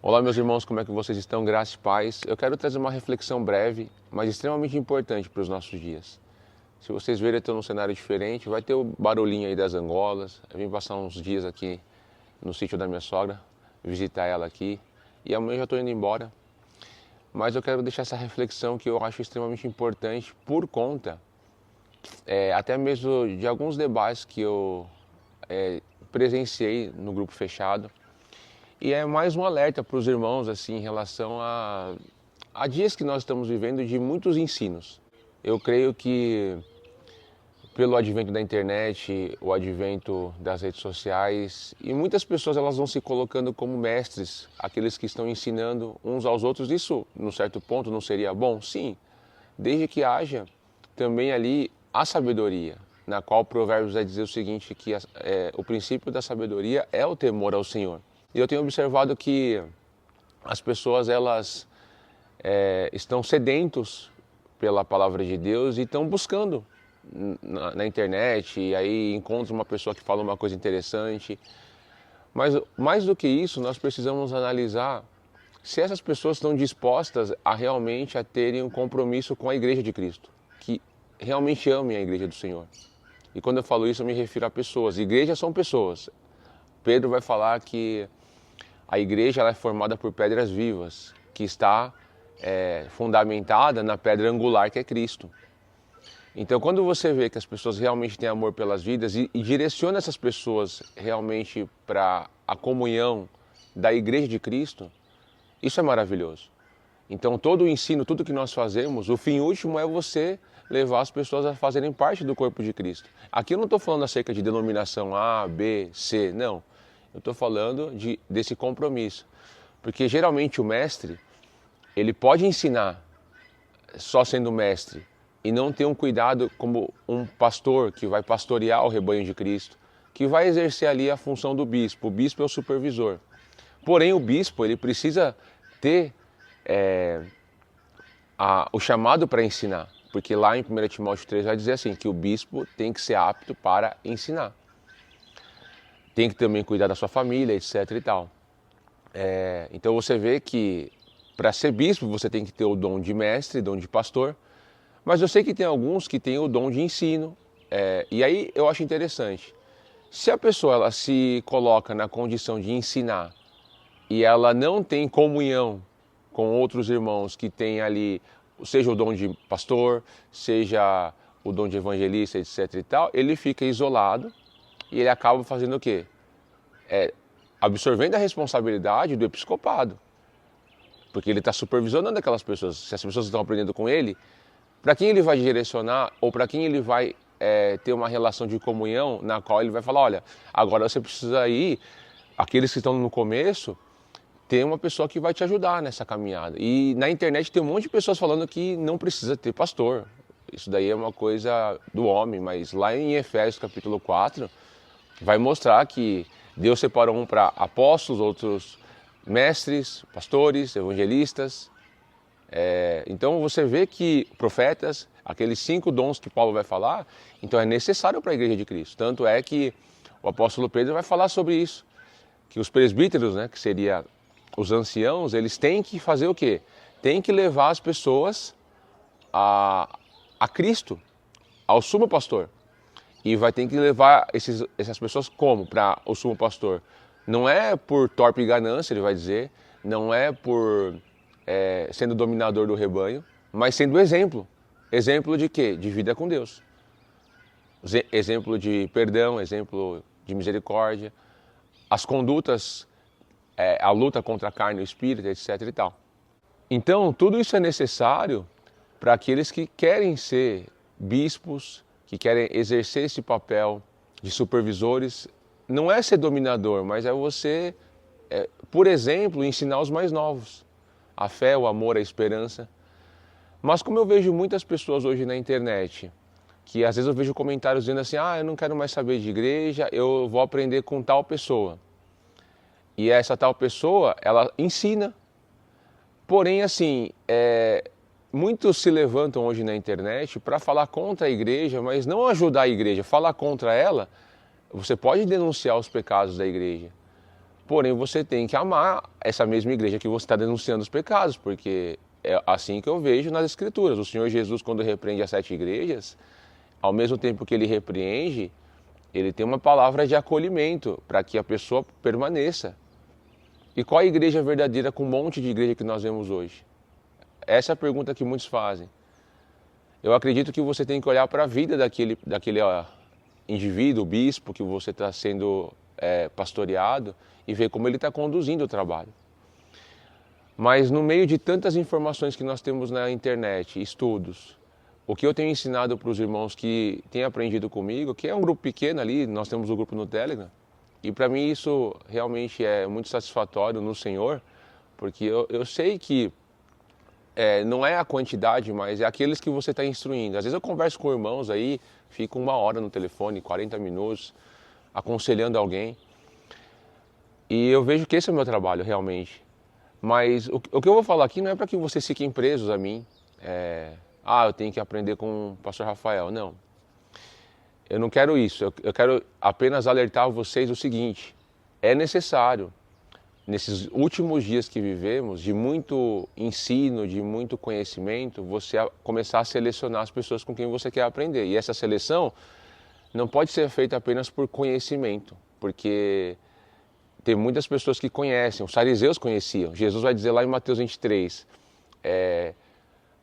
Olá, meus irmãos, como é que vocês estão? Graça e paz. Eu quero trazer uma reflexão breve, mas extremamente importante para os nossos dias. Se vocês verem, eu estou num cenário diferente, vai ter o barulhinho aí das angolas. Eu vim passar uns dias aqui no sítio da minha sogra, visitar ela aqui, e amanhã já estou indo embora. Mas eu quero deixar essa reflexão que eu acho extremamente importante por conta, até mesmo de alguns debates que eu presenciei no grupo fechado. E é mais um alerta para os irmãos assim, em relação a dias que nós estamos vivendo de muitos ensinos. Eu creio que pelo advento da internet, o advento das redes sociais, e muitas pessoas elas vão se colocando como mestres, aqueles que estão ensinando uns aos outros. Isso, num certo ponto, não seria bom? Sim, desde que haja também ali a sabedoria, na qual Provérbios vai dizer o seguinte, que o princípio da sabedoria é o temor ao Senhor. E eu tenho observado que as pessoas elas estão sedentos pela palavra de Deus e estão buscando na internet, e aí encontram uma pessoa que fala uma coisa interessante. Mas mais do que isso, nós precisamos analisar se essas pessoas estão dispostas a realmente a terem um compromisso com a Igreja de Cristo, que realmente amem a Igreja do Senhor. E quando eu falo isso, eu me refiro a pessoas. Igrejas são pessoas. Pedro vai falar que a igreja ela é formada por pedras vivas, que está fundamentada na pedra angular que é Cristo. Então, quando você vê que as pessoas realmente têm amor pelas vidas e direciona essas pessoas realmente para a comunhão da igreja de Cristo, isso é maravilhoso. Então, todo o ensino, tudo que nós fazemos, o fim último é você levar as pessoas a fazerem parte do corpo de Cristo. Aqui eu não estou falando acerca de denominação A, B, C, não. Eu estou falando desse compromisso, porque geralmente o mestre, ele pode ensinar só sendo mestre e não ter um cuidado como um pastor que vai pastorear o rebanho de Cristo, que vai exercer ali a função do bispo. O bispo é o supervisor. Porém, o bispo ele precisa ter o chamado para ensinar, porque lá em 1 Timóteo 3 vai dizer assim, que o bispo tem que ser apto para ensinar. Tem que também cuidar da sua família, etc e tal. Então você vê que para ser bispo você tem que ter o dom de mestre, dom de pastor, mas eu sei que tem alguns que têm o dom de ensino, e aí eu acho interessante. Se a pessoa ela se coloca na condição de ensinar e ela não tem comunhão com outros irmãos que têm ali, seja o dom de pastor, seja o dom de evangelista, etc e tal, ele fica isolado. E ele acaba fazendo o quê? Absorvendo a responsabilidade do episcopado. Porque ele está supervisionando aquelas pessoas. Se as pessoas estão aprendendo com ele, para quem ele vai direcionar ou para quem ele vai ter uma relação de comunhão na qual ele vai falar, olha, agora você precisa ir, aqueles que estão no começo, tem uma pessoa que vai te ajudar nessa caminhada. E na internet tem um monte de pessoas falando que não precisa ter pastor. Isso daí é uma coisa do homem, mas lá em Efésios capítulo 4, vai mostrar que Deus separou um para apóstolos, outros mestres, pastores, evangelistas. Então você vê que profetas, aqueles 5 dons que Paulo vai falar, então é necessário para a igreja de Cristo. Tanto é que o apóstolo Pedro vai falar sobre isso, que os presbíteros, né, que seria os anciãos, eles têm que fazer o quê? Tem que levar as pessoas a Cristo, ao sumo pastor. E vai ter que levar essas pessoas como? Para o sumo pastor. Não é por torpe ganância, ele vai dizer, não é por sendo dominador do rebanho, mas sendo exemplo. Exemplo de quê? De vida com Deus. Exemplo de perdão, exemplo de misericórdia, as condutas, a luta contra a carne e o espírito, etc e tal. Então, tudo isso é necessário para aqueles que querem ser bispos, que querem exercer esse papel de supervisores. Não é ser dominador, mas é você, por exemplo, ensinar os mais novos. A fé, o amor, a esperança. Mas como eu vejo muitas pessoas hoje na internet, que às vezes eu vejo comentários dizendo assim, eu não quero mais saber de igreja, eu vou aprender com tal pessoa. E essa tal pessoa, ela ensina. Porém, assim, muitos se levantam hoje na internet para falar contra a igreja, mas não ajudar a igreja, falar contra ela. Você pode denunciar os pecados da igreja. Porém, você tem que amar essa mesma igreja que você está denunciando os pecados, porque é assim que eu vejo nas Escrituras. O Senhor Jesus, quando repreende as 7 igrejas, ao mesmo tempo que ele repreende, ele tem uma palavra de acolhimento para que a pessoa permaneça. E qual a igreja verdadeira com um monte de igreja que nós vemos hoje? Essa é a pergunta que muitos fazem. Eu acredito que você tem que olhar para a vida daquele indivíduo, bispo, que você está sendo pastoreado e ver como ele está conduzindo o trabalho. Mas no meio de tantas informações que nós temos na internet, estudos, o que eu tenho ensinado para os irmãos que têm aprendido comigo, que é um grupo pequeno ali, nós temos um grupo no Telegram, e para mim isso realmente é muito satisfatório no Senhor, porque eu sei que não é a quantidade, mas é aqueles que você está instruindo. Às vezes eu converso com irmãos aí, fico 1 hora no telefone, 40 minutos, aconselhando alguém. E eu vejo que esse é o meu trabalho, realmente. Mas o que eu vou falar aqui não é para que vocês fiquem presos a mim. Eu tenho que aprender com o pastor Rafael. Não. Eu não quero isso. Eu quero apenas alertar vocês o seguinte. É necessário, nesses últimos dias que vivemos, de muito ensino, de muito conhecimento, você começar a selecionar as pessoas com quem você quer aprender. E essa seleção não pode ser feita apenas por conhecimento, porque tem muitas pessoas que conhecem, os fariseus conheciam. Jesus vai dizer lá em Mateus 23,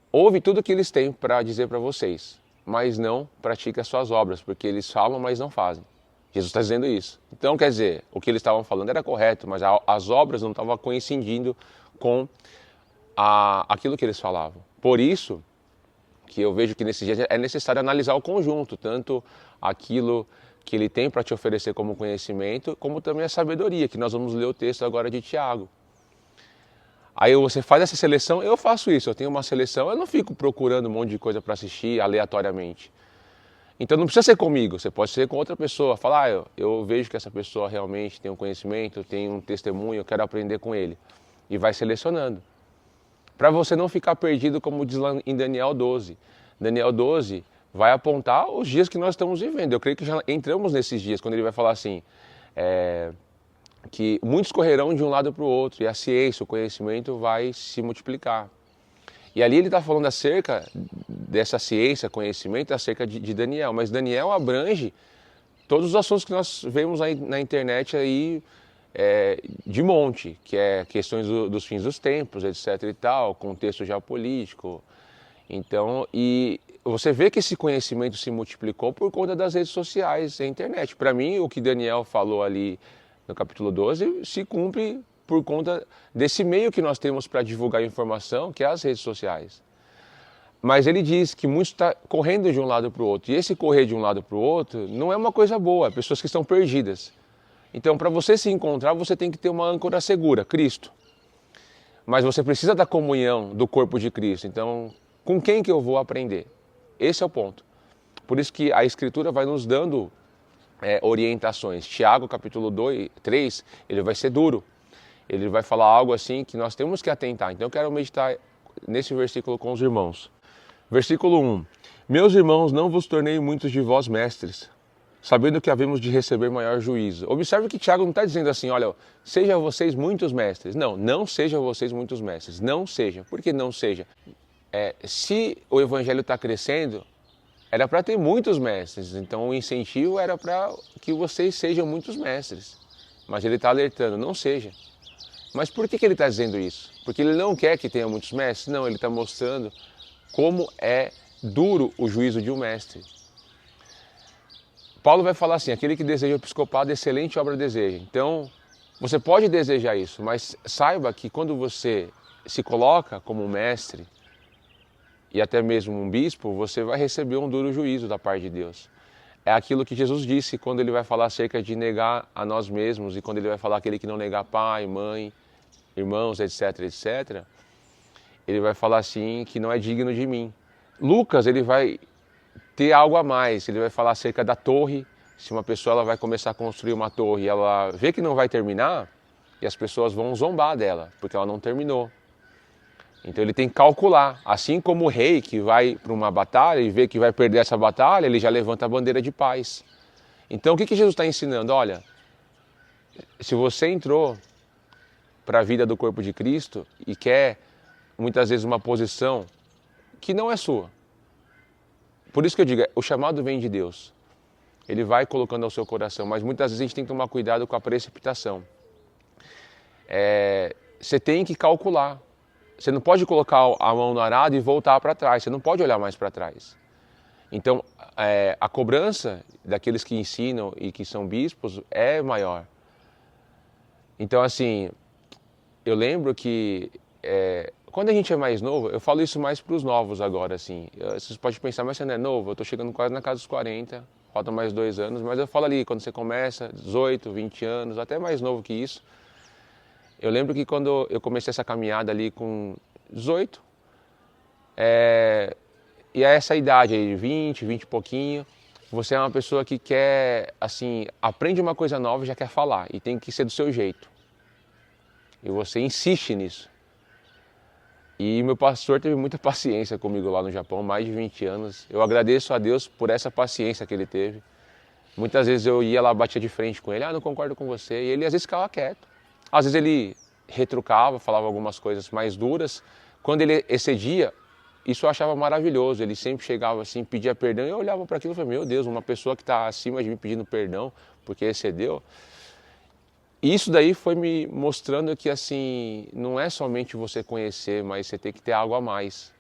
ouve tudo o que eles têm para dizer para vocês, mas não pratique as suas obras, porque eles falam, mas não fazem. Jesus está dizendo isso. Então, quer dizer, o que eles estavam falando era correto, mas as obras não estavam coincidindo com aquilo que eles falavam. Por isso que eu vejo que nesses dias é necessário analisar o conjunto, tanto aquilo que ele tem para te oferecer como conhecimento, como também a sabedoria, que nós vamos ler o texto agora de Tiago. Aí você faz essa seleção, eu faço isso, eu tenho uma seleção, eu não fico procurando um monte de coisa para assistir aleatoriamente. Então não precisa ser comigo, você pode ser com outra pessoa, falar, eu vejo que essa pessoa realmente tem um conhecimento, tem um testemunho, eu quero aprender com ele. E vai selecionando. Para você não ficar perdido, como diz lá em Daniel 12. Daniel 12 vai apontar os dias que nós estamos vivendo. Eu creio que já entramos nesses dias, quando ele vai falar assim, que muitos correrão de um lado para o outro, e a ciência, o conhecimento vai se multiplicar. E ali ele está falando acerca dessa ciência, conhecimento, acerca de Daniel. Mas Daniel abrange todos os assuntos que nós vemos aí na internet aí, de monte, que é questões dos fins dos tempos, etc. e tal, contexto geopolítico. Então, e você vê que esse conhecimento se multiplicou por conta das redes sociais e internet. Para mim, o que Daniel falou ali no capítulo 12 se cumpre por conta desse meio que nós temos para divulgar informação, que é as redes sociais. Mas ele diz que muitos estão correndo de um lado para o outro. E esse correr de um lado para o outro não é uma coisa boa, pessoas que estão perdidas. Então, para você se encontrar, você tem que ter uma âncora segura, Cristo. Mas você precisa da comunhão do corpo de Cristo. Então, com quem que eu vou aprender? Esse é o ponto. Por isso que a Escritura vai nos dando orientações. Tiago, capítulo 3, ele vai ser duro. Ele vai falar algo assim que nós temos que atentar. Então eu quero meditar nesse versículo com os irmãos. Versículo 1. Meus irmãos, não vos tornei muitos de vós mestres, sabendo que havemos de receber maior juízo. Observe que Tiago não está dizendo assim, olha, sejam vocês muitos mestres. Não, não sejam vocês muitos mestres. Não seja. Por que não seja? Se o evangelho está crescendo, era para ter muitos mestres. Então o incentivo era para que vocês sejam muitos mestres. Mas ele está alertando, não seja. Mas por que ele está dizendo isso? Porque ele não quer que tenha muitos mestres? Não, ele está mostrando como é duro o juízo de um mestre. Paulo vai falar assim, aquele que deseja o episcopado, excelente obra deseja. Então, você pode desejar isso, mas saiba que quando você se coloca como um mestre, e até mesmo um bispo, você vai receber um duro juízo da parte de Deus. É aquilo que Jesus disse quando ele vai falar acerca de negar a nós mesmos e quando ele vai falar aquele que não negar pai, mãe, irmãos, etc, etc. Ele vai falar assim que não é digno de mim. Lucas, ele vai ter algo a mais, ele vai falar acerca da torre. Se uma pessoa ela vai começar a construir uma torre e ela vê que não vai terminar, e as pessoas vão zombar dela, porque ela não terminou. Então ele tem que calcular, assim como o rei que vai para uma batalha e vê que vai perder essa batalha, ele já levanta a bandeira de paz. Então o que Jesus está ensinando? Olha, se você entrou para a vida do corpo de Cristo e quer muitas vezes uma posição que não é sua. Por isso que eu digo, o chamado vem de Deus. Ele vai colocando ao seu coração, mas muitas vezes a gente tem que tomar cuidado com a precipitação. Você tem que calcular. Você não pode colocar a mão no arado e voltar para trás, você não pode olhar mais para trás. Então, a cobrança daqueles que ensinam e que são bispos é maior. Então, assim, eu lembro que quando a gente é mais novo, eu falo isso mais para os novos agora, assim. Vocês podem pensar, mas você não é novo? Eu estou chegando quase na casa dos 40, faltam mais 2 anos, mas eu falo ali, quando você começa, 18, 20 anos, até mais novo que isso. Eu lembro que quando eu comecei essa caminhada ali com 18, e a essa idade aí, 20 e pouquinho, você é uma pessoa que quer, assim, aprende uma coisa nova e já quer falar, e tem que ser do seu jeito. E você insiste nisso. E meu pastor teve muita paciência comigo lá no Japão, mais de 20 anos. Eu agradeço a Deus por essa paciência que ele teve. Muitas vezes eu ia lá, batia de frente com ele, não concordo com você, e ele às vezes ficava quieto. Às vezes ele retrucava, falava algumas coisas mais duras. Quando ele excedia, isso eu achava maravilhoso. Ele sempre chegava assim, pedia perdão, e eu olhava para aquilo e falei, meu Deus, uma pessoa que está acima de mim pedindo perdão porque excedeu. E isso daí foi me mostrando que assim, não é somente você conhecer, mas você tem que ter algo a mais.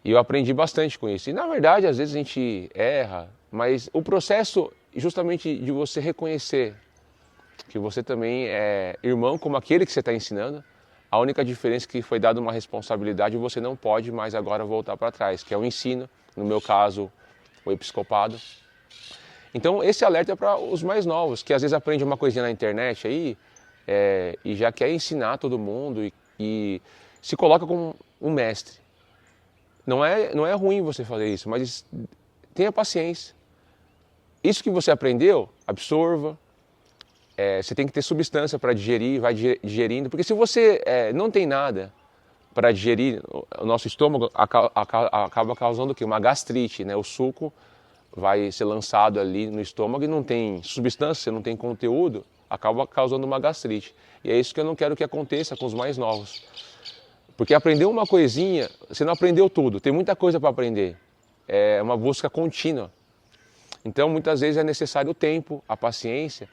E eu aprendi bastante com isso. E na verdade, às vezes a gente erra, mas o processo justamente de você reconhecer que você também é irmão como aquele que você está ensinando, a única diferença é que foi dada uma responsabilidade e você não pode mais agora voltar para trás, que é o ensino, no meu caso, o episcopado. Então esse alerta é para os mais novos, que às vezes aprende uma coisinha na internet aí e já quer ensinar todo mundo e se coloca como um mestre. Não é ruim você fazer isso, mas tenha paciência. Isso que você aprendeu, absorva. Você tem que ter substância para digerir, vai digerindo, porque se você não tem nada para digerir, o nosso estômago acaba causando o quê? Uma gastrite, né? O suco vai ser lançado ali no estômago e não tem substância, não tem conteúdo, acaba causando uma gastrite. E é isso que eu não quero que aconteça com os mais novos. Porque aprender uma coisinha, você não aprendeu tudo, tem muita coisa para aprender. É uma busca contínua. Então muitas vezes é necessário o tempo, a paciência.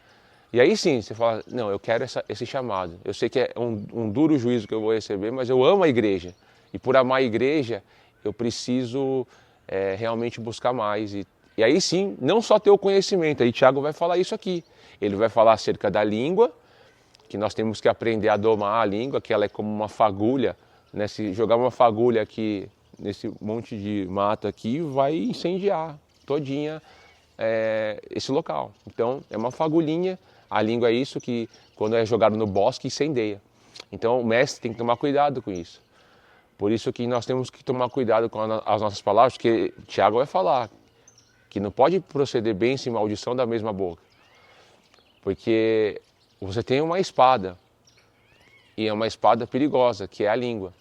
E aí sim, você fala, não, eu quero esse chamado. Eu sei que é um duro juízo que eu vou receber, mas eu amo a igreja. E por amar a igreja, eu preciso realmente buscar mais. E aí sim, não só ter o conhecimento, aí Tiago vai falar isso aqui. Ele vai falar acerca da língua, que nós temos que aprender a domar a língua, que ela é como uma fagulha, né? Se jogar uma fagulha aqui, nesse monte de mato aqui, vai incendiar todinha esse local. Então, é uma fagulhinha. A língua é isso que, quando é jogado no bosque, incendeia. Então, o mestre tem que tomar cuidado com isso. Por isso que nós temos que tomar cuidado com as nossas palavras, porque Tiago vai falar que não pode proceder bênção e maldição da mesma boca. Porque você tem uma espada, e é uma espada perigosa, que é a língua.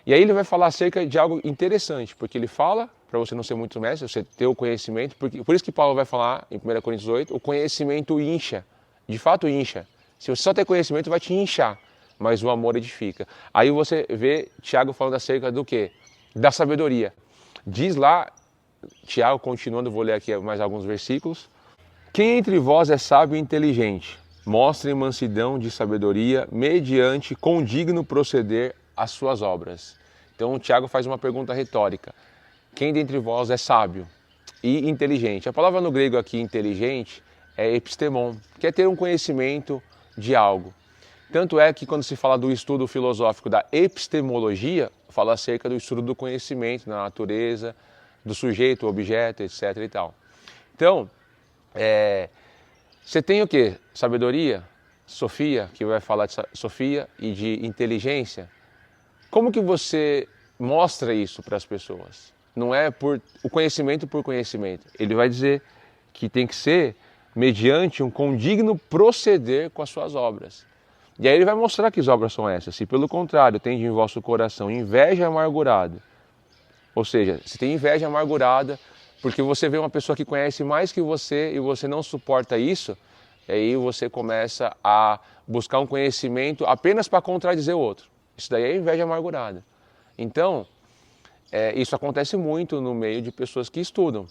E aí ele vai falar acerca de algo interessante, porque ele fala, para você não ser muito mestre, você ter o conhecimento, por isso que Paulo vai falar em 1 Coríntios 8, o conhecimento incha, de fato incha. Se você só ter conhecimento, vai te inchar, mas o amor edifica. Aí você vê Tiago falando acerca do quê? Da sabedoria. Diz lá, Tiago, continuando, vou ler aqui mais alguns versículos. Quem entre vós é sábio e inteligente? Mostrem mansidão de sabedoria mediante condigno proceder às suas obras. Então o Tiago faz uma pergunta retórica. Quem dentre vós é sábio e inteligente? A palavra no grego aqui, inteligente, é epistemon, que é ter um conhecimento de algo. Tanto é que quando se fala do estudo filosófico da epistemologia, fala acerca do estudo do conhecimento, da natureza, do sujeito, objeto, etc. e tal. Então, você tem o quê? Sabedoria, Sofia, que vai falar de Sofia e de inteligência. Como que você mostra isso para as pessoas? Não é por o conhecimento por conhecimento. Ele vai dizer que tem que ser mediante um condigno proceder com as suas obras. E aí ele vai mostrar que as obras são essas. Se pelo contrário tende em vosso coração inveja amargurada, ou seja, se tem inveja amargurada, porque você vê uma pessoa que conhece mais que você e você não suporta isso, E aí você começa a buscar um conhecimento apenas para contradizer o outro. Isso daí é inveja amargurada. Então, isso acontece muito no meio de pessoas que estudam.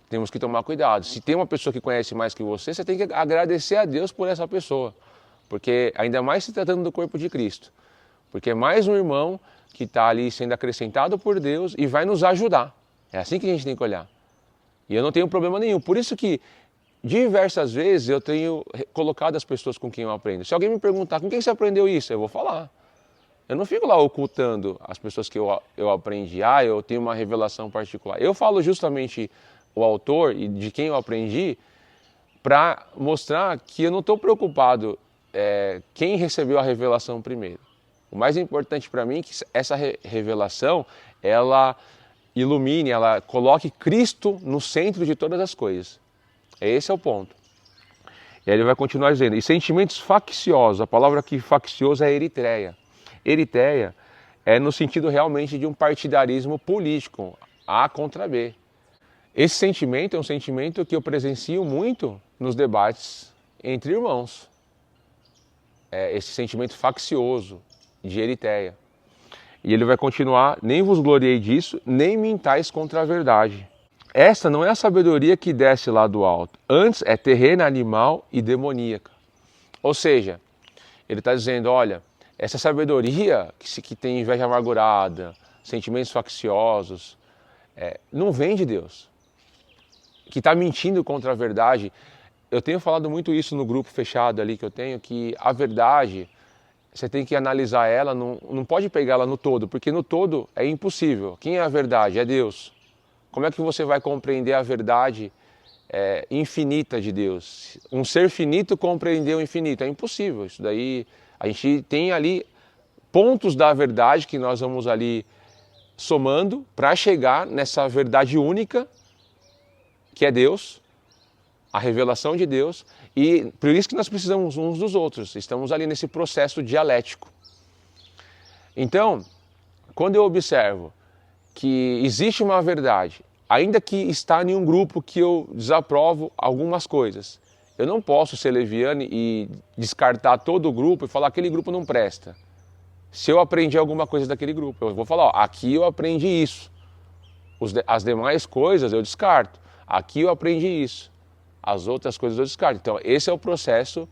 Temos que tomar cuidado. Se tem uma pessoa que conhece mais que você tem que agradecer a Deus por essa pessoa. Porque ainda mais se tratando do corpo de Cristo. Porque é mais um irmão que está ali sendo acrescentado por Deus e vai nos ajudar. É assim que a gente tem que olhar. E eu não tenho problema nenhum. Por isso que diversas vezes eu tenho colocado as pessoas com quem eu aprendo. Se alguém me perguntar com quem você aprendeu isso, eu vou falar. Eu não fico lá ocultando as pessoas que eu aprendi. Eu tenho uma revelação particular. Eu falo justamente o autor e de quem eu aprendi para mostrar que eu não estou preocupado quem recebeu a revelação primeiro. O mais importante para mim é que essa revelação, ela ilumine, ela coloque Cristo no centro de todas as coisas. Esse é o ponto. E aí ele vai continuar dizendo, e sentimentos facciosos, a palavra aqui faccioso é eritreia. Eritreia é no sentido realmente de um partidarismo político, A contra B. Esse sentimento é um sentimento que eu presencio muito nos debates entre irmãos. Esse sentimento faccioso de eritreia. E ele vai continuar, nem vos gloriei disso, nem mintais contra a verdade. Essa não é a sabedoria que desce lá do alto, antes é terrena, animal e demoníaca. Ou seja, ele está dizendo, olha, essa sabedoria que tem inveja amargurada, sentimentos facciosos, não vem de Deus. Que está mentindo contra a verdade. Eu tenho falado muito isso no grupo fechado ali que eu tenho, que a verdade, você tem que analisar ela, não pode pegar ela no todo, porque no todo é impossível. Quem é a verdade? É Deus. Como é que você vai compreender a verdade infinita de Deus? Um ser finito compreender o infinito, é impossível. Isso daí, a gente tem ali pontos da verdade que nós vamos ali somando para chegar nessa verdade única, que é Deus, a revelação de Deus, e por isso que nós precisamos uns dos outros, estamos ali nesse processo dialético. Então, quando eu observo que existe uma verdade, ainda que está em um grupo que eu desaprovo algumas coisas, eu não posso ser leviano e descartar todo o grupo e falar que aquele grupo não presta. Se eu aprendi alguma coisa daquele grupo, eu vou falar, aqui eu aprendi isso. As demais coisas eu descarto. Aqui eu aprendi isso. As outras coisas eu descarto. Então, esse é o processo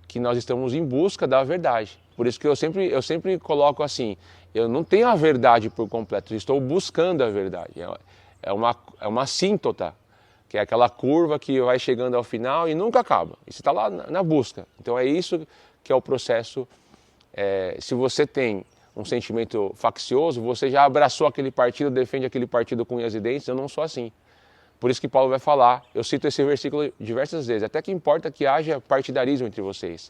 que nós estamos em busca da verdade. Por isso que eu sempre coloco assim, eu não tenho a verdade por completo, eu estou buscando a verdade. É uma assíntota, que é aquela curva que vai chegando ao final e nunca acaba. E você está lá na busca. Então, é isso que é o processo. Se você tem um sentimento faccioso, você já abraçou aquele partido, defende aquele partido com unhas e dentes, eu não sou assim. Por isso que Paulo vai falar, eu cito esse versículo diversas vezes, até que importa que haja partidarismo entre vocês.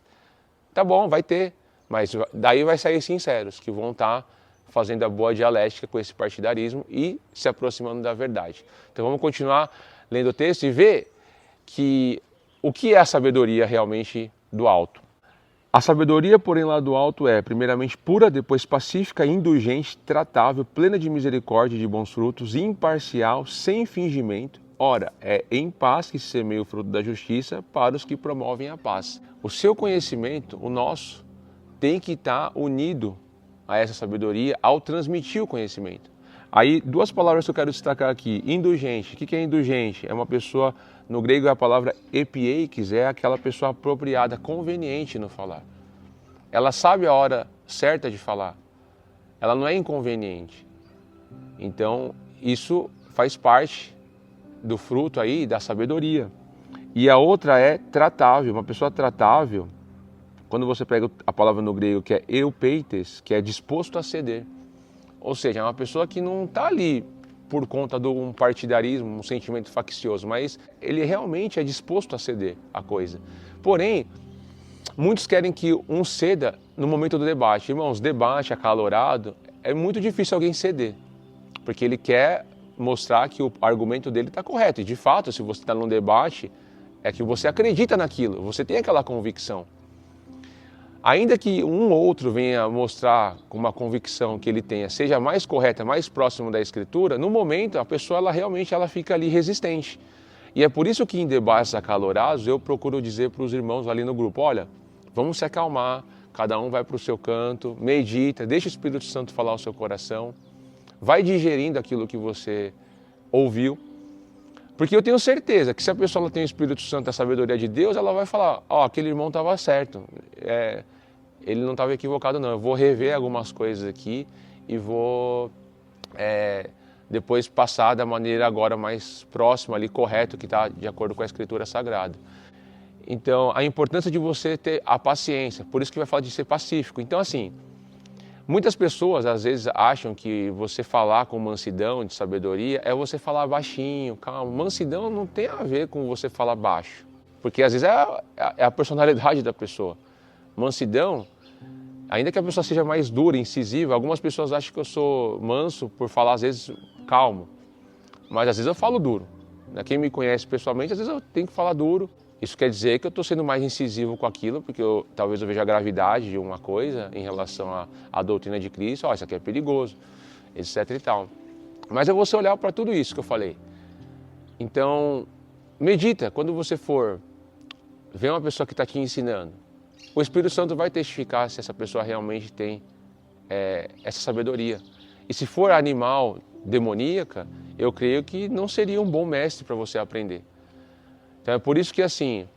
Tá bom, vai ter, mas daí vai sair sinceros, que vão estar fazendo a boa dialética com esse partidarismo e se aproximando da verdade. Então vamos continuar lendo o texto e ver o que é a sabedoria realmente do alto. A sabedoria, porém, lá do alto é, primeiramente, pura, depois pacífica, indulgente, tratável, plena de misericórdia e de bons frutos, imparcial, sem fingimento. Ora, é em paz que se semeia o fruto da justiça para os que promovem a paz. O seu conhecimento, o nosso, tem que estar unido a essa sabedoria ao transmitir o conhecimento. Aí, duas palavras que eu quero destacar aqui. Indulgente. O que é indulgente? É uma pessoa, no grego é a palavra epieikes, é aquela pessoa apropriada, conveniente no falar. Ela sabe a hora certa de falar. Ela não é inconveniente. Então, isso faz parte do fruto aí da sabedoria. E a outra é tratável. Uma pessoa tratável, quando você pega a palavra no grego que é eupeites, que é disposto a ceder. Ou seja, é uma pessoa que não está ali por conta de um partidarismo, um sentimento faccioso, mas ele realmente é disposto a ceder a coisa. Porém, muitos querem que um ceda no momento do debate. Irmãos, debate acalorado, é muito difícil alguém ceder, porque ele quer mostrar que o argumento dele está correto. E de fato, se você está num debate, é que você acredita naquilo, você tem aquela convicção. Ainda que um ou outro venha mostrar com uma convicção que ele tenha, seja mais correta, mais próximo da Escritura, no momento a pessoa ela realmente fica ali resistente. E é por isso que em debates acalorados eu procuro dizer para os irmãos ali no grupo, olha, vamos se acalmar, cada um vai para o seu canto, medita, deixa o Espírito Santo falar ao seu coração, vai digerindo aquilo que você ouviu, porque eu tenho certeza que se a pessoa ela tem o Espírito Santo, a sabedoria de Deus, ela vai falar, ó, aquele irmão estava certo, ele não estava equivocado não, eu vou rever algumas coisas aqui e vou depois passar da maneira agora mais próxima ali, correto, que está de acordo com a Escritura Sagrada. Então, a importância de você ter a paciência, por isso que vai falar de ser pacífico. Então, assim, muitas pessoas às vezes acham que você falar com mansidão, de sabedoria, é você falar baixinho, calmo. Mansidão não tem a ver com você falar baixo, porque às vezes é a personalidade da pessoa. Mansidão, ainda que a pessoa seja mais dura, incisiva, algumas pessoas acham que eu sou manso por falar às vezes calmo, mas às vezes eu falo duro. Quem me conhece pessoalmente, às vezes eu tenho que falar duro. Isso quer dizer que eu estou sendo mais incisivo com aquilo, porque talvez eu veja a gravidade de uma coisa em relação à doutrina de Cristo, isso aqui é perigoso, etc e tal. Mas é você olhar para tudo isso que eu falei. Então, medita, quando você for ver uma pessoa que está te ensinando, o Espírito Santo vai testificar se essa pessoa realmente tem essa sabedoria. E se for animal, demoníaca, eu creio que não seria um bom mestre para você aprender. Então é por isso que, assim,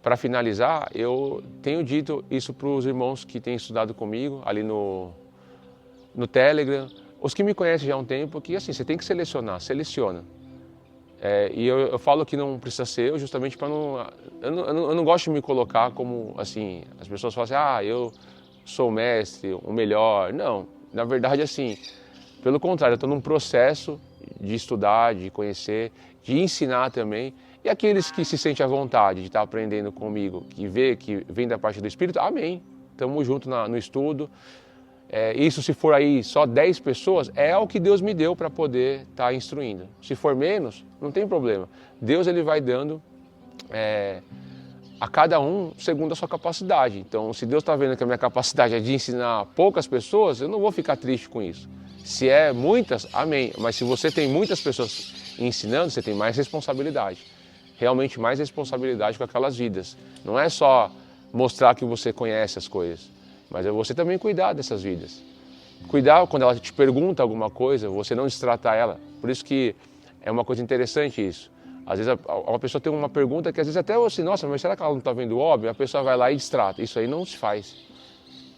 para finalizar, eu tenho dito isso para os irmãos que têm estudado comigo, ali no Telegram, os que me conhecem já há um tempo, que assim, você tem que selecionar, seleciona. E eu falo que não precisa ser eu, justamente para não... Eu não gosto de me colocar como, assim, as pessoas falam assim, eu sou o mestre, o melhor. Não, na verdade, assim, pelo contrário, eu estou num processo de estudar, de conhecer, de ensinar também. E aqueles que se sentem à vontade de estar aprendendo comigo, que vem da parte do Espírito, amém. Estamos juntos no estudo. Isso se for aí só 10 pessoas, é o que Deus me deu para poder estar instruindo. Se for menos, não tem problema. Deus ele vai dando a cada um segundo a sua capacidade. Então, se Deus está vendo que a minha capacidade é de ensinar poucas pessoas, eu não vou ficar triste com isso. Se é muitas, amém. Mas se você tem muitas pessoas ensinando, você tem mais responsabilidade. Realmente mais responsabilidade com aquelas vidas. Não é só mostrar que você conhece as coisas, mas é você também cuidar dessas vidas. Cuidar quando ela te pergunta alguma coisa, você não destratar ela. Por isso que é uma coisa interessante isso. Às vezes uma pessoa tem uma pergunta que às vezes até você, nossa, mas será que ela não está vendo o óbvio? A pessoa vai lá e distrata. Isso aí não se faz.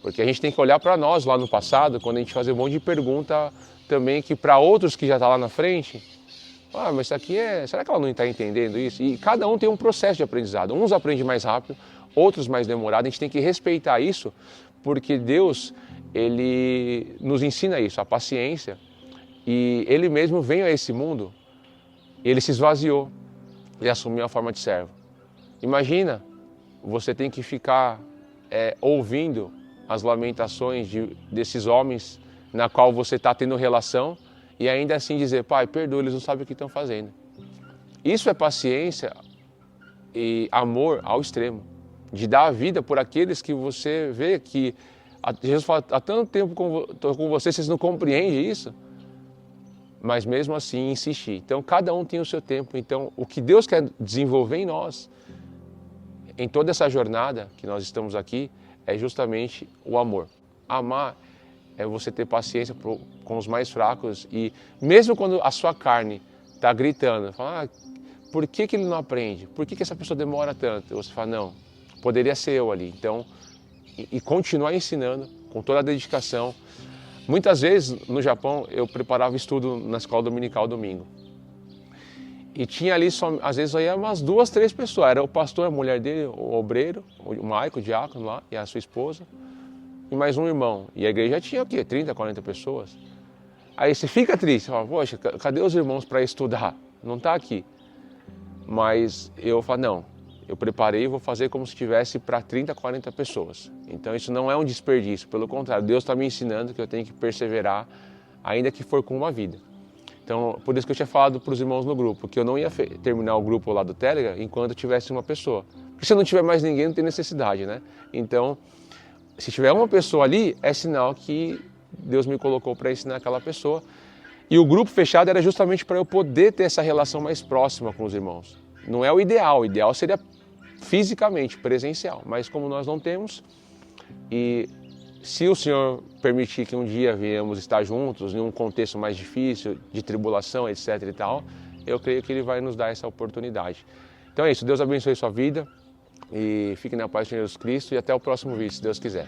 Porque a gente tem que olhar para nós lá no passado, quando a gente fazia um monte de pergunta também que para outros que já estão lá na frente, mas isso aqui será que ela não está entendendo isso? E cada um tem um processo de aprendizado. Uns aprendem mais rápido, outros mais demorado. A gente tem que respeitar isso, porque Deus, ele nos ensina isso, a paciência. E ele mesmo veio a esse mundo, ele se esvaziou e assumiu a forma de servo. Imagina, você tem que ficar ouvindo as lamentações desses homens na qual você está tendo relação, e ainda assim dizer, pai, perdoa, eles não sabem o que estão fazendo. Isso é paciência e amor ao extremo. De dar a vida por aqueles que você vê que... Jesus fala, há tanto tempo estou com vocês não compreendem isso? Mas mesmo assim insistir. Então cada um tem o seu tempo. Então o que Deus quer desenvolver em nós, em toda essa jornada que nós estamos aqui, é justamente o amor. Amar é você ter paciência com os mais fracos e mesmo quando a sua carne está gritando, fala, por que ele não aprende? Por que essa pessoa demora tanto? Você fala, não, poderia ser eu ali. Então, e continuar ensinando com toda a dedicação. Muitas vezes no Japão eu preparava estudo na escola dominical domingo. E tinha ali, às vezes, aí umas 2, 3 pessoas. Era o pastor, a mulher dele, o obreiro, o Maico, o diácono lá, e a sua esposa. E mais um irmão. E a igreja tinha o quê? 30, 40 pessoas. Aí você fica triste, fala, poxa, cadê os irmãos para estudar? Não está aqui. Mas eu falo, não, eu preparei e vou fazer como se tivesse para 30, 40 pessoas. Então isso não é um desperdício, pelo contrário, Deus está me ensinando que eu tenho que perseverar, ainda que for com uma vida. Então, por isso que eu tinha falado para os irmãos no grupo, que eu não ia terminar o grupo lá do Telegram enquanto tivesse uma pessoa. Porque se não tiver mais ninguém, não tem necessidade, né? Então, se tiver uma pessoa ali, é sinal que Deus me colocou para ensinar aquela pessoa. E o grupo fechado era justamente para eu poder ter essa relação mais próxima com os irmãos. Não é o ideal seria fisicamente, presencial, mas como nós não temos, e se o Senhor permitir que um dia venhamos estar juntos, em um contexto mais difícil, de tribulação, etc e tal, eu creio que Ele vai nos dar essa oportunidade. Então é isso, Deus abençoe sua vida e fique na paz de Jesus Cristo e até o próximo vídeo, se Deus quiser.